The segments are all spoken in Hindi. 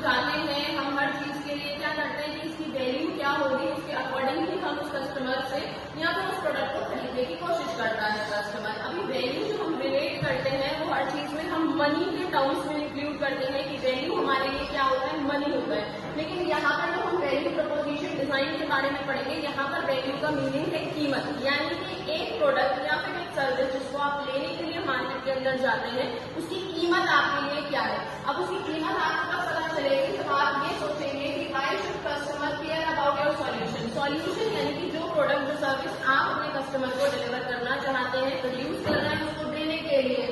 जाते हैं, हम हर चीज के लिए क्या करते हैं कि इसकी वैल्यू क्या होगी, उसके अकॉर्डिंग ही हम उस कस्टमर से या फिर उस प्रोडक्ट को खरीदने की कोशिश करता है कस्टमर। अभी वैल्यू जो हम रिलेट करते हैं वो हर चीज में हम मनी के टर्म्स में इंक्लूड करते हैं कि वैल्यू हमारे लिए क्या होता है, मनी होता है। लेकिन यहाँ पर जब हम वैल्यू प्रपोजिशन डिजाइन के बारे में पढ़ेंगे, यहाँ पर वैल्यू का मीनिंग है कीमत, यानी कि एक प्रोडक्ट या फिर एक सर्विस जिसको आप लेने के लिए मार्केट के अंदर जाते हैं उसकी कीमत आपके लिए क्या है। अब उसकी कीमत आपको कब पता चलेगी, तो आप ये सोचेंगे कि why should customer care about your solution. Solution यानी कि जो प्रोडक्ट जो सर्विस आप अपने कस्टमर को डिलीवर करना चाहते हैं, प्रोड्यूस कर रहे हैं उसको देने के लिए,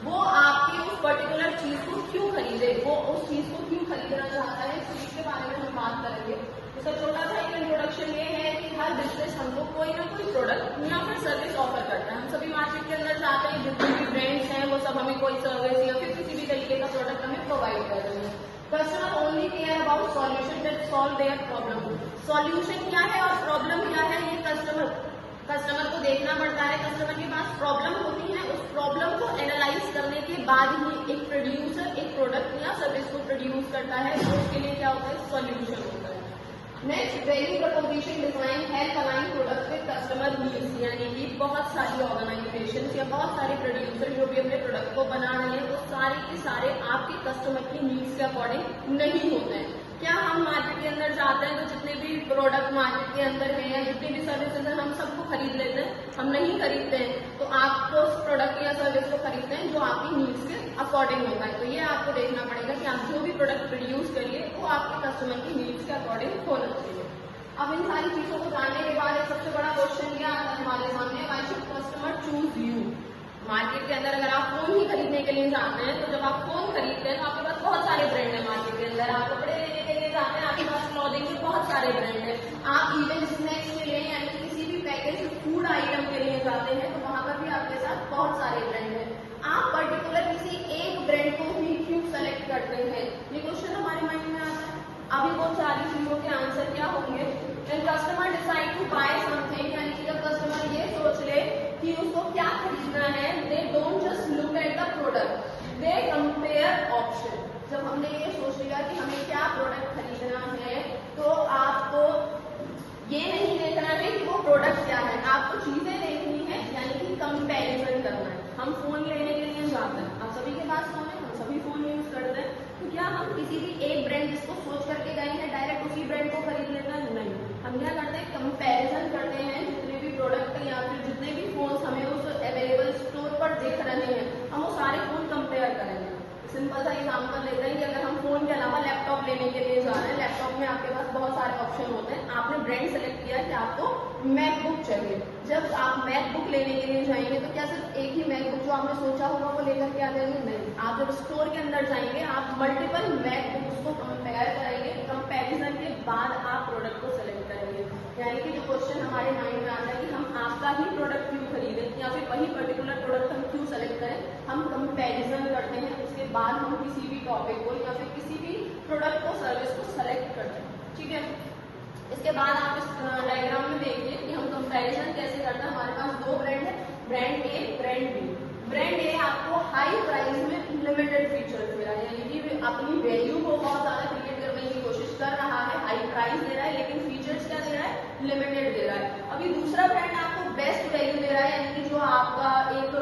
वो आपकी उस पर्टिकुलर चीज को क्यों खरीदे, वो उस चीज को क्यों खरीदना चाहता है, इस चीज के बारे में हम बात करेंगे। इसका छोटा सा एक इंट्रोडक्शन ये है कि हर बिजनेस हमको कोई ना कोई प्रोडक्ट या फिर सर्विस ऑफर करता है। हम सभी मार्केट के अंदर जाते हैं, जितने भी ब्रांड्स हैं वो सब हमें कोई सर्विस या फिर किसी भी तरीके का प्रोडक्ट हमें प्रोवाइड कर रहे हैं। Customer only care about solution that solve their problem. Solution क्या है और प्रॉब्लम क्या है, ये कस्टमर को देखना पड़ता है। कस्टमर के पास प्रॉब्लम होती है, उस प्रॉब्लम को एनालाइज करने के बाद ही एक प्रोड्यूसर एक प्रोडक्ट या सर्विस को प्रोड्यूस करता है, तो उसके लिए क्या होता है, सॉल्यूशन होता है। Next, value preposition design help align product with customer needs, यानी कि बहुत सारी ऑर्गेनाइजेशन या बहुत सारे प्रोड्यूसर जो भी अपने प्रोडक्ट को बना रहे हैं वो सारे के सारे आपके कस्टमर की नीड्स के अकॉर्डिंग नहीं होते हैं। क्या हम मार्केट के अंदर जाते हैं तो जितने भी प्रोडक्ट मार्केट के अंदर है या जितनी भी सर्विसेज है हम सबको खरीद लेते हैं? हम नहीं खरीदते हैं। तो आपको उस प्रोडक्ट या सर्विस को खरीदते हैं जो आपकी नीड्स के अकॉर्डिंग होता है। तो ये आपको देखना पड़ेगा कि आप जो भी प्रोडक्ट प्रोड्यूस करिए वो आपके कस्टमर की नीड्स के अकॉर्डिंग होना चाहिए। अब इन सारी चीजों को जानने के बाद एक सबसे बड़ा क्वेश्चन ये आता है हमारे सामने, why should customer choose you. Market के अंदर अगर आप फोन ही खरीदने के लिए जाते हैं तो जब आप फोन खरीदते हैं तो आपके पास बहुत सारे ब्रांड है मार्केट के अंदर। आप कपड़े लेने के लिए जाते हैं, आपके पास क्लॉथिंग के बहुत सारे ब्रांड है। आप इवन स्नैक्स के लिए यानी किसी भी पैकेज फूड आइटम के लिए जाते हैं तो वहां पर भी आपके साथ बहुत सारे ब्रांड है। आप पर्टिकुलर किसी एक ब्रांड को ही क्यों सेलेक्ट करते हैं, ये क्वेश्चन हमारे माइंड में आता है। अभी वो सारी चीजों के आंसर क्या होंगे, customer decide to buy something, यानी कि जब कस्टमर ये सोच ले कि उसको क्या खरीदना है, they don't just look at the product, they compare option. जब हमने ये सोच लिया कि हमें क्या प्रोडक्ट खरीदना है तो आपको ये नहीं देखना है कि वो प्रोडक्ट क्या है, आपको चीजें देखनी है, यानी कि कंपैरिजन करना है। हम फोन लेने के लिए जाते हैं, आप सभी के पास फोन है, हम सभी फोन यूज करते हैं, तो क्या हम किसी भी एक ब्रांड जिसको सोच करके गए हैं डायरेक्ट उसी ब्रांड को खरीद लेते हैं? नहीं, हम क्या करते हैं, कंपैरिजन करते हैं। जितने भी प्रोडक्ट या फिर जितने भी फोन हमें उस अवेलेबल स्टोर पर दिख रहे हैं हम वो सारे फोन कंपेयर करेंगे। सिंपल सा एग्जांपल लेते हैं कि अगर हम फोन के अलावा लैपटॉप लेने के लिए जा रहे हैं, लैपटॉप में आपके पास बहुत सारे ऑप्शन होते हैं, आपने ब्रांड सेलेक्ट किया कि आपको मैकबुक चाहिए। जब आप मैकबुक लेने के लिए जाएंगे तो क्या सिर्फ एक ही मैकबुक जो आपने सोचा होगा वो लेकर के आ जाएंगे? नहीं, आप जब स्टोर के अंदर जाएंगे आप मल्टीपल मैकबुक्स को कंपेयर करेंगे, कंपैरिजन के बाद आप प्रोडक्ट को सेलेक्ट करेंगे। यानी कि जो क्वेश्चन हमारे माइंड में आता है कि हम आपका ही प्रोडक्ट क्यों खरीदें या फिर वही पर्टिकुलर प्रोडक्ट हम क्यों सेलेक्ट करें, हम कंपैरिजन करते हैं, उसके बाद हम किसी भी टॉपिक को या फिर किसी भी प्रोडक्ट को सर्विस को सेलेक्ट करते हैं। ठीक है, इसके बाद आप इस डायग्राम में देखिए कि हम कंपैरिजन कैसे करते हैं। हमारे पास दो ब्रांड है, brand A brand B. Brand A आपको हाई प्राइस में लिमिटेड फीचर्स दे रहा है, यानी कि अपनी वैल्यू को बहुत ज्यादा क्रिएट करने की कोशिश कर रहा है, हाई प्राइस दे रहा है लेकिन फीचर्स क्या दे रहा है, लिमिटेड दे रहा है। अभी दूसरा ब्रांड आपको बेस्ट वैल्यू दे रहा है, यानी कि जो आपका एक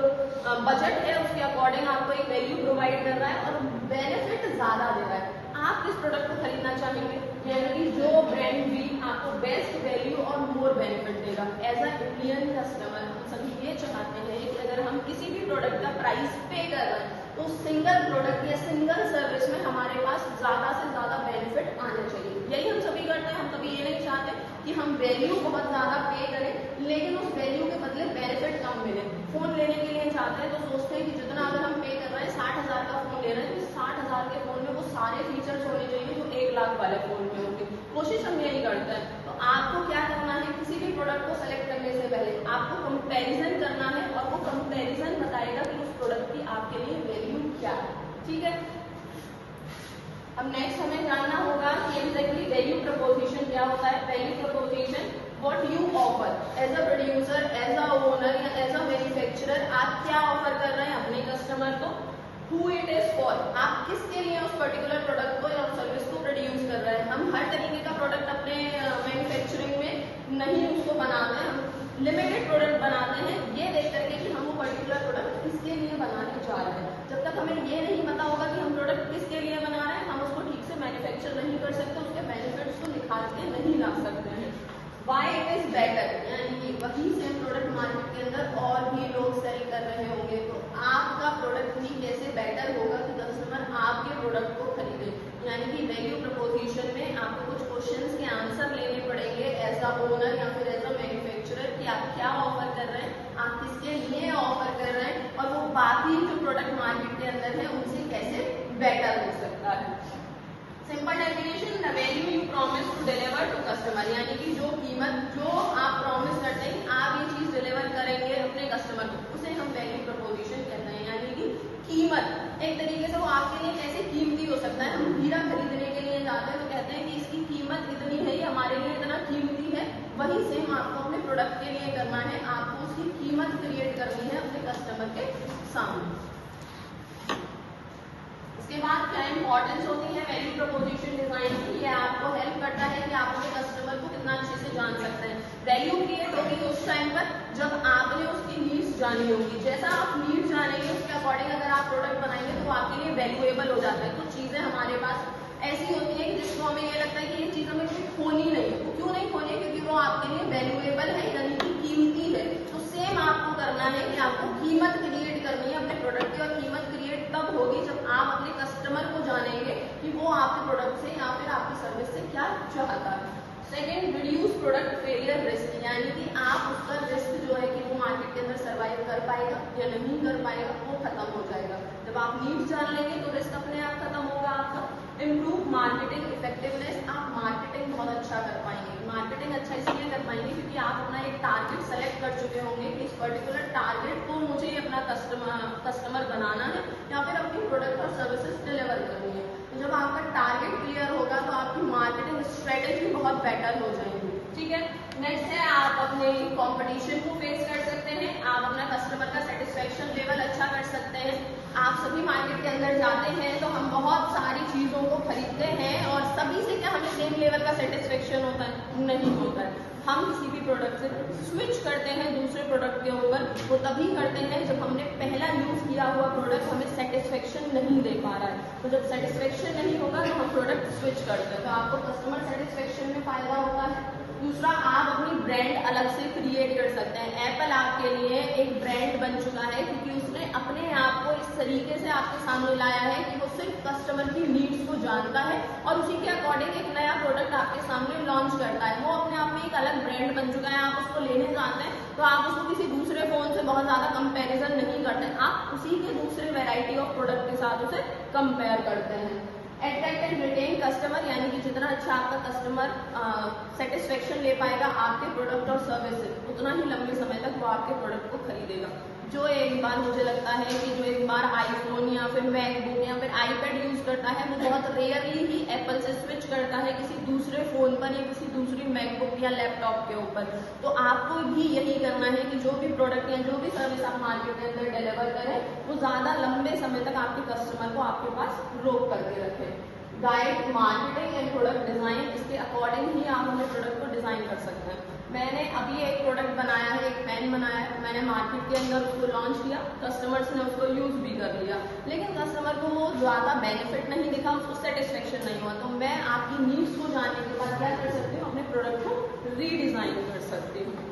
बजट है उसके अकॉर्डिंग आपको एक वैल्यू प्रोवाइड कर रहा है और बेनिफिट ज्यादा दे रहा है। आप किस प्रोडक्ट को खरीदना चाहेंगे, यानी कि जो ब्रांड भी आपको बेस्ट वैल्यू और मोर बेनिफिट देगा। एज अ इंडियन कस्टमर हम सभी ये चाहते हैं कि अगर हम किसी भी प्रोडक्ट का प्राइस पे कर रहे हैं तो सिंगल प्रोडक्ट या सिंगल सर्विस में हमारे पास ज्यादा से ज्यादा बेनिफिट आना चाहिए। यही हम सभी करते हैं। हम कभी ये नहीं चाहते कि हम वैल्यू बहुत ज्यादा पे करें लेकिन उस वैल्यू के बदले बेनिफिट कम मिले। फोन लेने के लिए चाहते हैं तो सोचते हैं कि जितना अगर हम पे कर रहे हैं 60,000 का फोन ले रहे हैं तो 60,000 के फोन में वो सारे फीचर्स होने चाहिए जो 1 लाख वाले फोन में होंगे। कोशिश हम यही करते हैं। तो आपको क्या करना है, किसी भी प्रोडक्ट को सेलेक्ट करने से पहले आपको कंपैरिजन करना है और वो कंपैरिजन बताएगा कि उस प्रोडक्ट की आपके लिए वैल्यू क्या है। ठीक है, अब नेक्स्ट हमें जानना होगा कि एग्जैक्टली वैल्यू प्रपोजिशन क्या होता है। Value proposition what you offer as a producer, as a owner या एज अ मैन्युफैक्चरर, आप क्या ऑफर कर रहे हैं अपने कस्टमर को। हु इट इज फॉर, आप किसके लिए उस पर्टिकुलर प्रोडक्ट को या सर्विस को प्रोड्यूस कर रहे हैं। हम हर तरीके का प्रोडक्ट अपने मैन्युफैक्चरिंग में नहीं उसको बनाते हैं, हम लिमिटेड प्रोडक्ट बनाते हैं ये देख करके कि हम वो पर्टिकुलर प्रोडक्ट किसके लिए बनाने जा रहे हैं। जब तक हमें ये नहीं पता होगा कि हम प्रोडक्ट किसके लिए बना रहे हैं, हम उसको ठीक से मैन्युफैक्चर नहीं कर सकते, उसके बेनिफिट्स को निकाल के नहीं ला सकते हैं। वाई इट इज बेटर, यानी कि वही सेम प्रोडक्ट मार्केट के अंदर और भी लोग सेल कर रहे होंगे, तो आपका प्रोडक्ट भी कैसे बेटर होगा कि कस्टमर आपके प्रोडक्ट को खरीदे। यानी कि वैल्यू प्रपोजिशन में आपको कुछ क्वेश्चंस के आंसर लेने पड़ेंगे एज अ ओनर या फिर एज अ मैन्युफैक्चरर कि आप क्या ऑफर कर रहे हैं, आप किसके लिए ऑफर कर रहे हैं, और वो बाकी जो प्रोडक्ट मार्केट के अंदर है उनसे कैसे बेटर हो सकता है। Simple definition, the value you promise to deliver to customer, यानी कि जो कीमत जो आप प्रॉमिस करते हैं आप ये चीज डिलीवर करेंगे अपने कस्टमर को, उसे हम वैल्यू प्रपोजिशन कहते हैं। यानी कि कीमत एक तरीके से वो आपके लिए कैसे कीमती हो सकता है। हम हीरा खरीदने के लिए जाते हैं तो कहते हैं कि इसकी कीमत इतनी है, ये हमारे लिए इतना कीमती है, वही सेम आपको अपने प्रोडक्ट के लिए करना है, आपको उसकी कीमत क्रिएट करनी है अपने कस्टमर के सामने। इसके बाद क्या इंपॉर्टेंस होती है वैल्यू प्रपोजिशन डिजाइन की, ये आपको हेल्प करता है कि आप अपने कस्टमर को कितना अच्छे से जान सकते हैं। वैल्यू क्रिएट होगी उस टाइम पर जब आपने उसकी नीड्स जानी होगी। जैसा आप नीड्स जानेंगे उसके अकॉर्डिंग अगर आप प्रोडक्ट बनाएंगे तो वो आपके लिए वैल्यूएबल हो जाता है। कुछ चीजें हमारे पास ऐसी होती है कि जिसको हमें ये लगता है कि ये चीज हमें खोनी नहीं है, क्यों नहीं खोनी, क्योंकि वो आपके लिए वैल्यूएबल है यानी कि कीमती है। तो सेम आपको करना है कि आपको कीमत क्रिएट करनी है अपने प्रोडक्ट की, और कीमत क्रिएट तब होगी जब आप अपने कस्टमर को जानेंगे कि वो आपके प्रोडक्ट से या फिर आपकी सर्विस से क्या चाहता है। Second, reduce product failure risk, यानी कि आप उसका रिस्क जो है कि वो मार्केट के अंदर सर्वाइव कर पाएगा या नहीं कर पाएगा वो खत्म हो जाएगा। जब आप नीड्स जान लेंगे तो रिस्क अपने आप खत्म होगा आपका। इम्प्रूव मार्केटिंग इफेक्टिवनेस, आप मार्केटिंग बहुत अच्छा कर पाएंगे। मार्केटिंग अच्छा इसलिए कर पाएंगे क्योंकि आप अपना एक टारगेट सेलेक्ट कर चुके होंगे कि इस पर्टिकुलर टारगेट को मुझे अपना कस्टमर बनाना है या फिर अपनी प्रोडक्ट और सर्विसेज डिलीवर करनी है। तो जब आपका टारगेट क्लियर होगा तो आपकी मार्केटिंग स्ट्रेटेजी बहुत बेटर हो जाएगी। ठीक है, नेक्स्ट है आप अपने कंपटीशन को फेस कर सकते हैं, आप अपना कस्टमर का सेटिस्फेक्शन लेवल अच्छा कर सकते हैं। आप सभी मार्केट के अंदर जाते हैं तो हम बहुत सारी चीजों को खरीदते हैं और सभी से क्या हमें सेम लेवल का सेटिस्फेक्शन होता है, नहीं होता है। हम किसी भी प्रोडक्ट से स्विच करते हैं दूसरे प्रोडक्ट के ऊपर, वो तभी करते हैं जब हमने पहला यूज किया हुआ प्रोडक्ट हमें सेटिस्फेक्शन नहीं दे पा रहा है। तो जब सेटिस्फेक्शन नहीं होगा तो हम प्रोडक्ट स्विच करते हैं, तो आपको कस्टमर सेटिस्फेक्शन में फायदा होता है। दूसरा, आप अपनी ब्रांड अलग से क्रिएट कर सकते हैं। एप्पल आपके लिए एक ब्रांड बन चुका है क्योंकि उसने अपने आप को इस तरीके से आपके सामने लाया है कि वो सिर्फ कस्टमर की नीड्स को जानता है और उसी के अकॉर्डिंग एक नया प्रोडक्ट आपके सामने लॉन्च करता है। वो अपने आप में एक अलग ब्रांड बन चुका है। आप उसको लेने जाते हैं तो आप उसको किसी दूसरे फोन से बहुत ज्यादा कंपैरिजन नहीं करते, आप उसी के दूसरे वैरायटी ऑफ प्रोडक्ट के साथ उसे कंपेयर करते हैं। अट्रैक्ट एंड रिटेन कस्टमर, यानी कि जितना अच्छा आपका कस्टमर सेटिस्फेक्शन ले पाएगा आपके प्रोडक्ट और सर्विस से, उतना ही लंबे समय तक वो आपके प्रोडक्ट को खरीदेगा। जो एक बार मुझे लगता है कि जो एक बार आईफोन या फिर मैकबुक या फिर आईपैड यूज करता है वो बहुत रेयरली ही एप्पल से स्विच करता है किसी दूसरे फोन पर या किसी दूसरी मैकबुक या लैपटॉप के ऊपर। तो आपको भी यही करना है कि जो भी प्रोडक्ट या जो भी सर्विस आप मार्केट के अंदर डिलीवर करें वो ज्यादा लंबे समय तक आपके कस्टमर को आपके पास रोक करके रखें। Guide marketing and product design, इसके अकॉर्डिंग ही आप अपने प्रोडक्ट को डिजाइन कर सकते हैं। मैंने अभी एक प्रोडक्ट बनाया है, एक पेन बनाया है, मैंने मार्केट के अंदर उसको लॉन्च किया, कस्टमर्स ने उसको यूज भी कर लिया, लेकिन कस्टमर को वो ज्यादा बेनिफिट नहीं दिखा, उसको सेटिस्फेक्शन नहीं हुआ। तो मैं आपकी नीड्स को जानने के बाद क्या कर सकती हूँ, अपने प्रोडक्ट को रीडिजाइन कर सकती हूँ।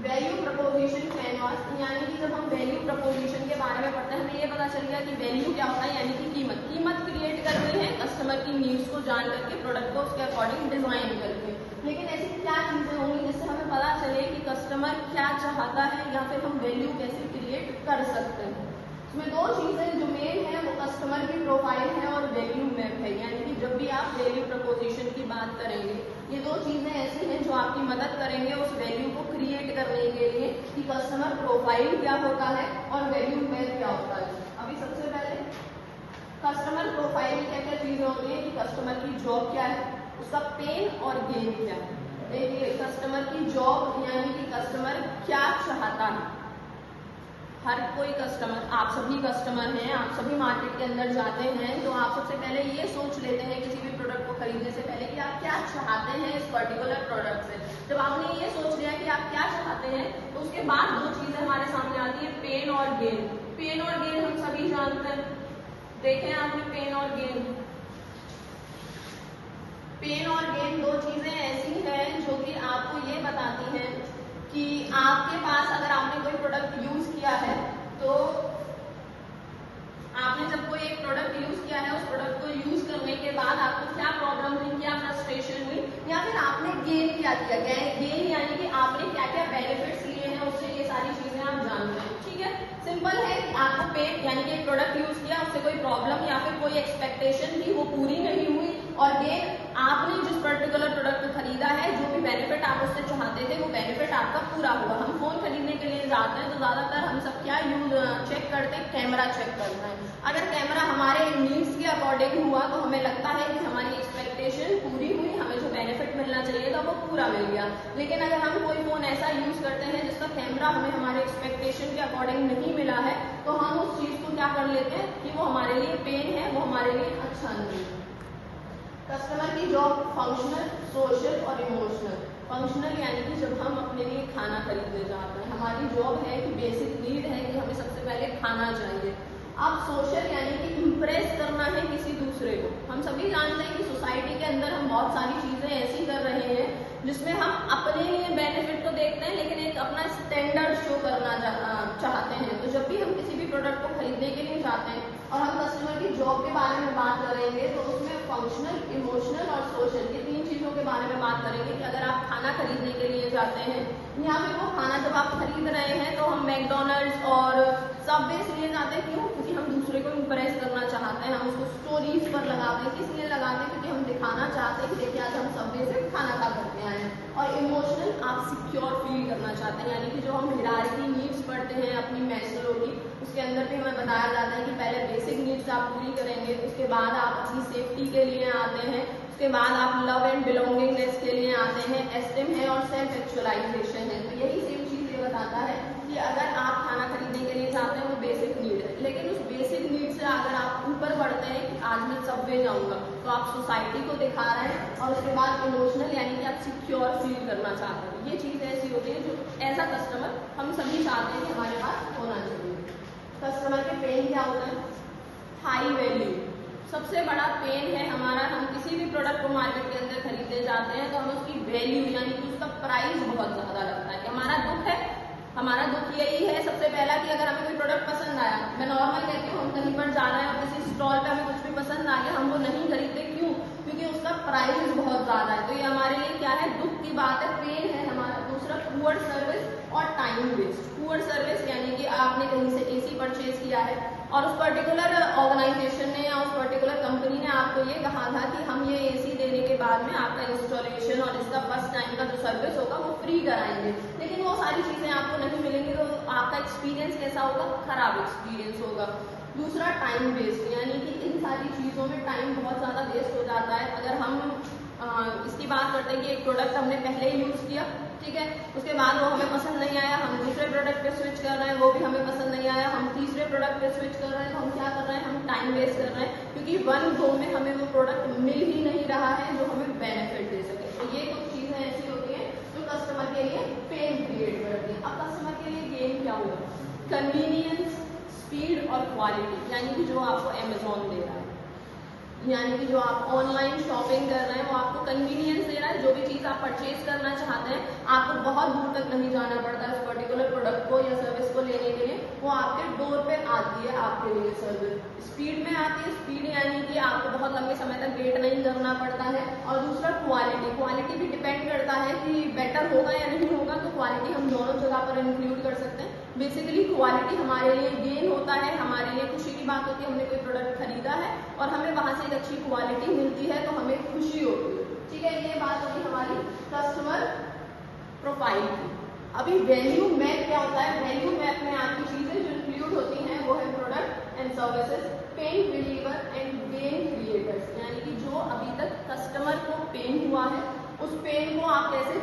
वैल्यू प्रपोजिशन कैनवास, यानी कि जब हम वैल्यू प्रपोजिशन के बारे में पढ़ते हैं हमें ये पता चल गया कि वैल्यू क्या होता है, यानी कि कीमत। कीमत क्रिएट करनी है कस्टमर की नीड्स को जान करके, प्रोडक्ट को उसके अकॉर्डिंग डिजाइन करके। लेकिन ऐसी क्या चीजें होंगी जिससे हमें पता चले कि कस्टमर क्या चाहता है या फिर हम वैल्यू कैसे क्रिएट कर सकते हैं। इसमें दो चीजें जो मेन है वो कस्टमर की प्रोफाइल है और वैल्यू मैप है। यानी कि जब भी आप वैल्यू प्रपोजिशन की बात करेंगे ये दो चीजें ऐसी हैं जो आपकी मदद करेंगे उस वैल्यू को क्रिएट करने के लिए कि कस्टमर प्रोफाइल क्या होता है और वैल्यू मैप क्या होता है। अभी सबसे पहले कस्टमर प्रोफाइल क्या क्या चीजें होती है कि कस्टमर की जॉब क्या है, उसका पेन और गेन क्या है। देखिए कस्टमर की जॉब यानी कि कस्टमर क्या चाहता है, हर कोई कस्टमर, आप सभी कस्टमर हैं, आप सभी मार्केट के अंदर जाते हैं तो आप सबसे पहले ये सोच लेते हैं किसी भी प्रोडक्ट को खरीदने से पहले कि आप क्या चाहते हैं इस पर्टिकुलर प्रोडक्ट से। जब आपने ये सोच लिया कि आप क्या चाहते हैं तो उसके बाद दो चीजें हमारे सामने आती है, पेन और गेन। पेन और गेन हम सभी जानते हैं, देखें आपने पेन और गेन। पेन और गेन दो चीजें ऐसी हैं जो कि आपको ये बताती हैं कि आपके पास अगर आपने कोई प्रोडक्ट यूज किया है तो आपने जब कोई एक प्रोडक्ट यूज किया है, उस प्रोडक्ट को यूज करने के बाद आपको क्या प्रॉब्लम हुई, क्या फ्रस्ट्रेशन हुई, या फिर आपने गेन क्या किया। गेन यानी कि आपने क्या क्या बेनिफिट्स लिए हैं उससे, ये सारी चीजें आप जानते हैं। ठीक है, सिंपल है कि आपको पेन यानी कि एक प्रोडक्ट यूज किया, उससे कोई प्रॉब्लम या फिर कोई एक्सपेक्टेशन थी वो पूरी नहीं हुई, और गेन आपने जिस पर्टिकुलर प्रोडक्ट को खरीदा है, जो भी बेनिफिट आप उससे चाहते थे वो बेनिफिट आपका पूरा हुआ। हम फोन खरीदने के लिए जाते हैं तो ज्यादातर हम सब क्या यूज चेक करते हैं, कैमरा चेक करते हैं। अगर कैमरा हमारे नीड्स के अकॉर्डिंग हुआ तो हमें लगता है कि हमारी एक्सपेक्टेशन पूरी हुई, हमें जो बेनिफिट मिलना चाहिए था वो पूरा मिल गया। लेकिन अगर हम कोई फोन ऐसा यूज करते हैं जिसका कैमरा हमें हमारे एक्सपेक्टेशन के अकॉर्डिंग नहीं मिला है, तो हम उस चीज को क्या कर लेते हैं कि वो हमारे लिए पेन है, वो हमारे लिए अच्छा नहीं है। कस्टमर की जॉब फंक्शनल, सोशल और इमोशनल। फंक्शनल यानी कि जब हम अपने लिए खाना खरीदने जाते हैं, हमारी जॉब है कि बेसिक नीड है कि हमें सबसे पहले खाना चाहिए। अब सोशल यानी कि इम्प्रेस करना है किसी दूसरे को। हम सभी जानते हैं कि सोसाइटी के अंदर हम बहुत सारी चीजें ऐसी कर रहे हैं जिसमें हम अपने लिए बेनिफिट तो देखते हैं लेकिन एक अपना स्टैंडर्ड शो करना चाहते हैं। तो जब भी हम किसी भी प्रोडक्ट को खरीदने के लिए जाते हैं और हम कस्टमर की जॉब के बारे में बात करेंगे तो उसमें फंक्शनल, इमोशनल और सोशल, ये तीन चीजों के बारे में बात करेंगे कि अगर आप खाना खरीदने के लिए जाते हैं या फिर वो खाना जब आप खरीद रहे हैं तो हम मैकडॉनल्ड्स और सबवे इसलिए जाते हैं, क्यों? क्योंकि हम दूसरे को इम्प्रेस करना चाहते हैं, हम उसको स्टोरीज पर लगाते हैं। किस लिए लगाते हैं? क्योंकि हम दिखाना चाहते हैं कि देखिए आज हम सबवे से खाना खा करके आए हैं। और इमोशनल, आप सिक्योर फील करना चाहते हैं, यानी कि जो हम हिरार्की नीड्स पढ़ते हैं अपनी मैस्लो की, उसके अंदर भी हमें बताया जाता है कि पहले बेसिक नीड्स आप पूरी करेंगे, उसके बाद आप अपनी सेफ्टी के लिए आते हैं, उसके बाद आप लव एंड बिलोंगिंगनेस के लिए आते हैं, एस्टीम है और सेल्फ एक्चुअलाइजेशन है। तो यही सेम चीज ये बताता है कि अगर आप खाना खरीदने के लिए जाते हैं वो बेसिक नीड है, लेकिन उस बेसिक नीड से अगर आप ऊपर बढ़ते हैं कि आज मैं सबवे जाऊंगा, तो आप सोसाइटी को दिखा रहे हैं। और उसके बाद इमोशनल यानी कि आप सिक्योर फील करना चाहते हैं। ये चीज ऐसी होती है जो एज अ कस्टमर हम सभी चाहते हैं कि हमारे पास होना चाहिए। कस्टमर के पेन क्या होता है? High value. सबसे बड़ा पेन है हमारा, हम किसी भी प्रोडक्ट को मार्केट के अंदर खरीदने जाते हैं तो हमें उसकी वैल्यू यानी कि उसका प्राइस बहुत ज्यादा लगता है। हमारा दुख है, हमारा दुख यही है सबसे पहला कि अगर हमें कोई प्रोडक्ट पसंद आया, मैं नॉर्मल कहती हूँ, हम कहीं पर जा रहे हैं और किसी स्टॉल पे हमें कुछ भी पसंद आ गया, हम वो नहीं खरीदते। क्यों? क्योंकि उसका प्राइस बहुत ज्यादा है। तो ये हमारे लिए क्या है? दुख की बात है, पेन है हमारा। दूसरा पुअर सर्विस और टाइम वेस्ट। पुअर सर्विस यानी कि आपने कहीं से एसी परचेज किया है और उस पर्टिकुलर ऑर्गेनाइजेशन ने या उस पर्टिकुलर कंपनी ने आपको ये कहा था कि हम ये एसी देने के बाद में आपका इंस्टॉलेशन और इसका फर्स्ट टाइम का जो सर्विस होगा वो फ्री कराएंगे, लेकिन वो सारी चीजें आपको नहीं मिलेंगी, तो आपका एक्सपीरियंस कैसा होगा? खराब एक्सपीरियंस होगा। दूसरा टाइम वेस्ट, यानी कि इन सारी चीजों में टाइम बहुत ज्यादा वेस्ट हो जाता है। अगर हम इसकी बात करते हैं कि एक प्रोडक्ट हमने पहले ही यूज किया, ठीक है, उसके बाद वो हमें पसंद नहीं आया, हम दूसरे प्रोडक्ट पे स्विच कर रहे हैं, वो भी हमें पसंद नहीं आया, हम तीसरे प्रोडक्ट पे स्विच कर रहे हैं, तो हम क्या कर रहे हैं? हम टाइम वेस्ट कर रहे हैं, क्योंकि वन गो में हमें वो प्रोडक्ट मिल ही नहीं रहा है जो हमें बेनिफिट दे सके। तो ये कुछ चीजें ऐसी होती है जो कस्टमर के लिए पेन क्रिएट करती है। अब कस्टमर के लिए गेन क्या होगा? कन्वीनियंस, स्पीड और क्वालिटी, यानी कि जो आपको अमेजोन दे रहा है, यानी कि जो आप ऑनलाइन शॉपिंग कर रहे हैं वो आपको कन्वीनियंस दे रहा है। जो भी चीज आप परचेज करना चाहते हैं आपको बहुत दूर तक नहीं जाना पड़ता है उस पर्टिकुलर प्रोडक्ट को या सर्विस को लेने के लिए, वो आपके डोर पे आती है आपके लिए सर्विस। स्पीड में आती है, स्पीड यानी कि आपको बहुत लंबे समय तक वेट नहीं करना पड़ता है। और दूसरा क्वालिटी, क्वालिटी भी डिपेंड करता है कि बेटर होगा या नहीं होगा, तो क्वालिटी हम दोनों जगह पर इंक्लूड कर सकते हैं। बेसिकली क्वालिटी हमारे लिए गेन होता है, हमारे लिए खुशी की बात होती है, हमने कोई प्रोडक्ट खरीदा है और हमें वहां से एक अच्छी क्वालिटी मिलती है तो हमें खुशी होती है। ठीक है, ये बात होगी हमारी कस्टमर प्रोफाइल की। अभी वैल्यू मैप क्या होता है? वैल्यू मैप में आपकी चीजें जो इंक्लूड होती हैं वो है product and services, pain reliever and gain creators, यानी कि जो अभी तक कस्टमर को पेन हुआ है उस पेन को आप कैसे